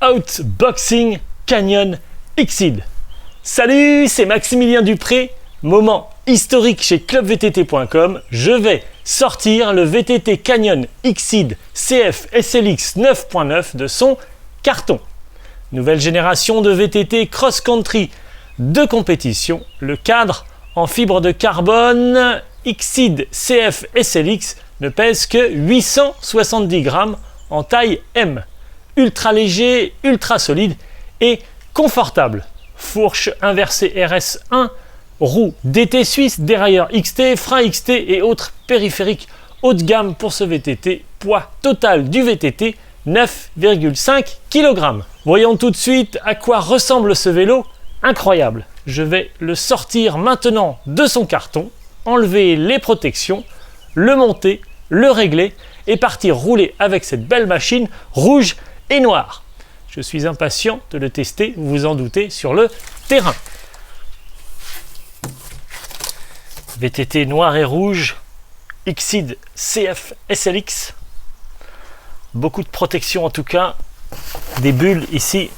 Outboxing Canyon Exceed. Salut, c'est Maximilien Dupré. Moment historique chez clubvtt.com. Je vais sortir le VTT Canyon Exceed CF SLX 9.9 de son carton. Nouvelle génération de VTT cross-country de compétition. Le cadre en fibre de carbone Exceed CF SLX ne pèse que 870 grammes en taille M. Ultra léger, ultra solide et confortable. Fourche inversée RS1, roue DT suisse, dérailleur XT, frein XT et autres périphériques haut de gamme pour ce VTT. Poids total du VTT 9,5 kg. Voyons tout de suite à quoi ressemble ce vélo incroyable. Je vais le sortir maintenant de son carton, enlever les protections, le monter, le régler et partir rouler avec cette belle machine rouge et noire. Je suis impatient de le tester, vous vous en doutez, sur le terrain. VTT noir et rouge, Exceed CF SLX. Beaucoup de protection en tout cas, des bulles ici,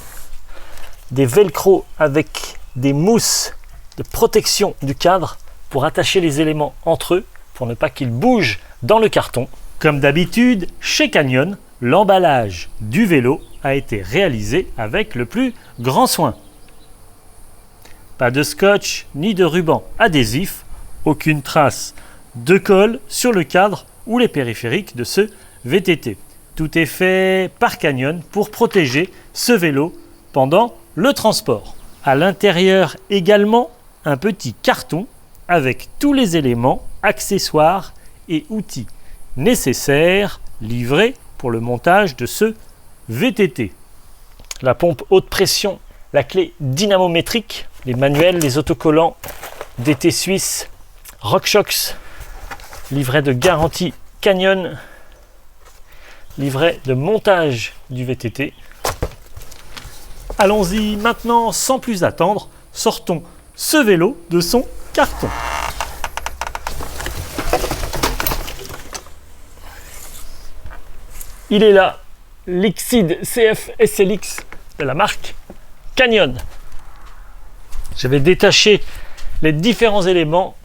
des velcro avec des mousses de protection du cadre pour attacher les éléments entre eux, pour ne pas qu'ils bougent dans le carton. Comme d'habitude, chez Canyon, l'emballage du vélo a été réalisé avec le plus grand soin. Pas de scotch ni de ruban adhésif, aucune trace de colle sur le cadre ou les périphériques de ce VTT. Tout est fait par Canyon pour protéger ce vélo pendant le transport. À l'intérieur également, un petit carton avec tous les éléments, accessoires et outils nécessaires livrés pour le montage de ce VTT. La pompe haute pression, la clé dynamométrique, les manuels, les autocollants DT Suisse, RockShox, livret de garantie Canyon, livret de montage du VTT. Allons-y maintenant, sans plus attendre, sortons ce vélo de son carton. Il est là, l'Exceed CF SLX de la marque Canyon. Je vais détacher les différents éléments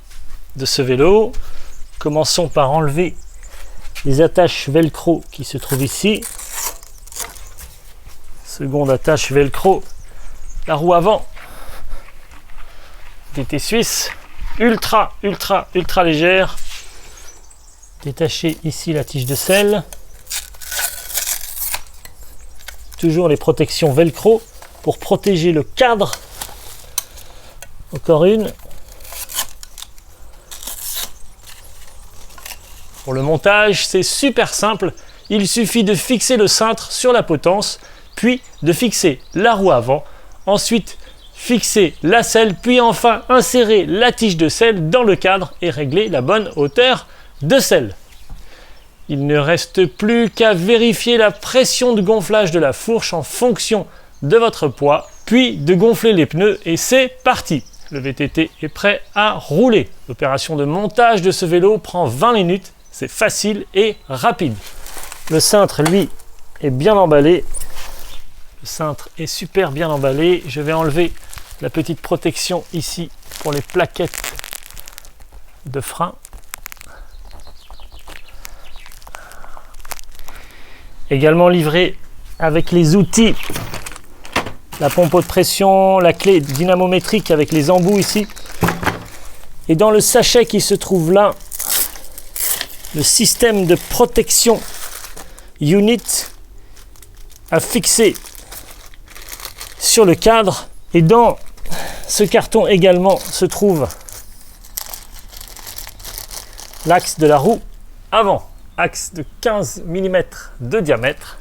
de ce vélo. Commençons par enlever les attaches velcro qui se trouvent ici. Seconde attache velcro, la roue avant, DT suisse, ultra légère. Détacher ici la tige de selle. Toujours les protections velcro pour protéger le cadre. Encore une. Pour le montage, c'est super simple. Il suffit de fixer le cintre sur la potence, puis de fixer la roue avant. Ensuite, fixer la selle, puis enfin insérer la tige de selle dans le cadre et régler la bonne hauteur de selle. Il ne reste plus qu'à vérifier la pression de gonflage de la fourche en fonction de votre poids, puis de gonfler les pneus et c'est parti. Le VTT est prêt à rouler. L'opération de montage de ce vélo prend 20 minutes, c'est facile et rapide. Le cintre, lui, est bien emballé. Le cintre est super bien emballé. Je vais enlever la petite protection ici pour les plaquettes de frein. Également livré avec les outils, la pompe haute pression, la clé dynamométrique avec les embouts ici. Et dans le sachet qui se trouve là, le système de protection Unit à fixer sur le cadre. Et dans ce carton également se trouve l'axe de la roue avant. Axe de 15 mm de diamètre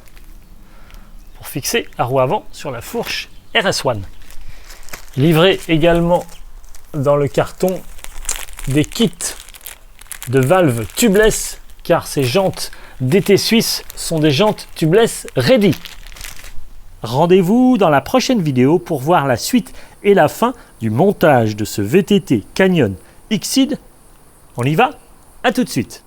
pour fixer la roue avant sur la fourche RS1. Livré également dans le carton des kits de valves tubeless car ces jantes DT Suisse sont des jantes tubeless ready. Rendez-vous dans la prochaine vidéo pour voir la suite et la fin du montage de ce VTT Canyon Exceed. On y va? À tout de suite.